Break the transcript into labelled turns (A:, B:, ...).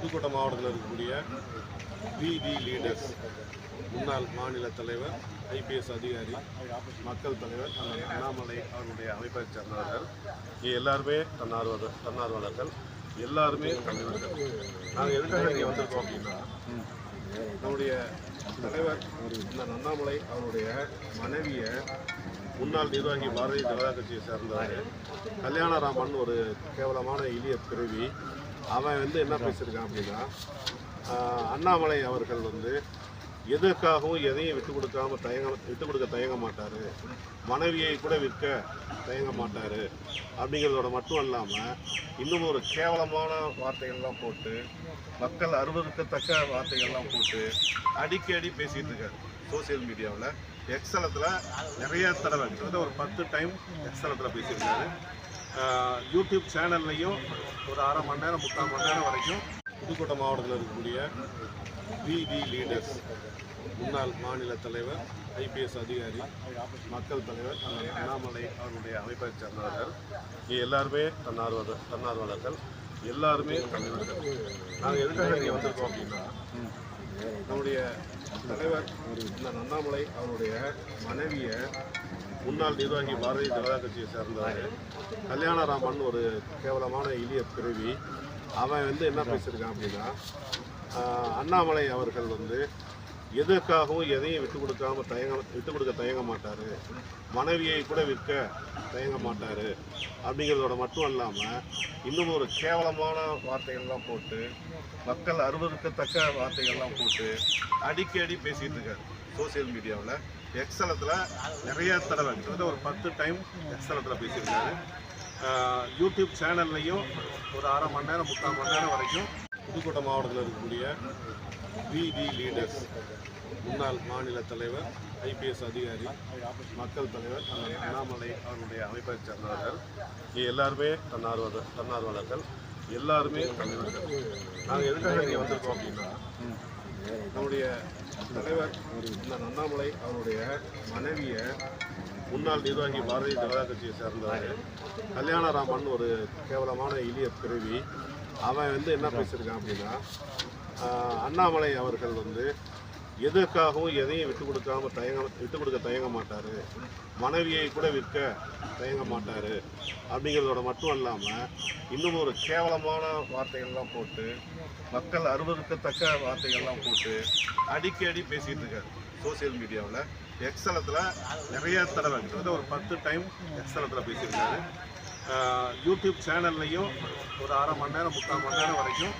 A: புதுக்கோட்டை மாவட்டத்தில் இருக்கக்கூடிய விடி லீடர்ஸ் முன்னாள் மாநில தலைவர், ஐபிஎஸ் அதிகாரி, மக்கள் தலைவர் அண்ணாமலை அவர்களுடைய அமைப்பை சேர்ந்தவர்கள் எல்லாருமே தன்னார்வலர்கள், எல்லாருமே தமிழர்கள். நாங்கள் எதுக்காக இங்கே வந்திருக்கோம் அப்படின்னா, நம்முடைய தலைவர் அண்ணாமலை அவருடைய மனைவியை முன்னாள் நிர்வாகி பாரதிய ஜனதா கட்சியை சேர்ந்தவர் கல்யாணராமன் ஒரு கேவலமான எளிய பிறவி. அவன் என்ன பேசியிருக்கான் அப்படின்னா, அண்ணாமலை அவர்கள் எதற்காகவும் எதையும் விட்டு கொடுக்க தயங்க மாட்டார், மனைவியை கூட விற்க தயங்க மாட்டார் அப்படிங்கிறதோட மட்டும் இல்லாமல் இன்னும் ஒரு கேவலமான வார்த்தைகள்லாம் போட்டு, மக்கள் அருவருக்கத்தக்க வார்த்தைகள்லாம் போட்டு அடிக்கடி பேசிகிட்டு இருக்காரு சோசியல் மீடியாவில். எக்ஸலத்தில் நிறைய தடவை, கிட்டத்தட்ட ஒரு 10 டைம் எக்ஸலத்தில் பேசியிருக்காரு. யூடியூப் சேனல்லையும் ஒரு 1/2 மணி நேரம் 3/4 மணி நேரம் வரைக்கும் புதுக்கோட்டை மாவட்டத்தில் இருக்கக்கூடிய விடி லீடர்ஸ் முன்னாள் மாநில தலைவர், ஐபிஎஸ் அதிகாரி, மக்கள் தலைவர் அண்ணாமலை அவர்களுடைய அமைப்பை சேர்ந்தவர்கள் எல்லாருமே தன்னார்வலர்கள், எல்லாருமே தமிழர்கள். நாங்கள் எதுக்காக இங்கே வந்திருக்கோம் அப்படின்னா, நம்முடைய தலைவர் அண்ணாமலை அவருடைய மனைவியை முன்னாள் நிர்வாகி பாரதிய ஜனதா கட்சியை சேர்ந்தவர் கல்யாணராமன் ஒரு கேவலமான எளிய பிறவி. அவன் என்ன பேசியிருக்கான் அப்படின்னா, அண்ணாமலை அவர்கள் எதற்காகவும் எதையும் விட்டு கொடுக்க தயங்க மாட்டார், மனைவியை கூட விற்க தயங்க மாட்டார் அப்படிங்கிறதோட மட்டும் இல்லாமல் இன்னும் ஒரு கேவலமான வார்த்தைகள்லாம் போட்டு, மக்கள் அருவருக்கத்தக்க வார்த்தைகள்லாம் போட்டு அடிக்கடி பேசிகிட்டு இருக்காரு சோசியல் மீடியாவில். எக்ஸலத்தில் நிறைய தடவை, கிட்டத்தட்ட ஒரு 10 டைம் எக்ஸலத்தில் பேசியிருக்காரு. யூடியூப் சேனல்லையும் ஒரு 1/2 மணி நேரம் 3/4 மணி நேரம் வரைக்கும் புதுக்கோட்டை மாவட்டத்தில் இருக்கக்கூடிய விடி லீடர்ஸ் முன்னாள் மாநில தலைவர், ஐபிஎஸ் அதிகாரி, மக்கள் தலைவர் அண்ணாமலை அவர்களுடைய அமைப்பை சேர்ந்தவர்கள் எல்லாருமே தன்னார்வலர்கள், எல்லாருமே தமிழர்கள். நாங்கள் எதுக்காக இங்கே வந்திருக்கோம் அப்படின்னா, நம்முடைய தலைவர் அண்ணாமலை அவருடைய மனைவியை முன்னாள் நிர்வாகி பாரதிய ஜனதா கட்சியை சேர்ந்தவர் கல்யாணராமன் ஒரு கேவலமான எளிய பிறவி. அவன் என்ன பேசியிருக்கான் அப்படின்னா, அண்ணாமலை அவர்கள் எதற்காகவும் எதையும் விட்டு கொடுக்க தயங்க மாட்டார், மனைவியை கூட விற்க தயங்க மாட்டார் அப்படிங்கிறதோட மட்டும் இல்லாமல் இன்னும் ஒரு கேவலமான வார்த்தைகள்லாம் போட்டு, மக்கள் அருவருக்கத்தக்க வார்த்தைகள்லாம் போட்டு அடிக்கடி பேசிகிட்டு இருக்காரு சோசியல் மீடியாவில். எக்ஸலத்தில் நிறைய தடவை, கிட்டத்தட்ட ஒரு 10 டைம் எக்ஸலத்தில் பேசியிருக்காரு. யூடியூப் சேனல்லையும் ஒரு 1/2 மணி நேரம் 3/4 மணி நேரம் வரைக்கும்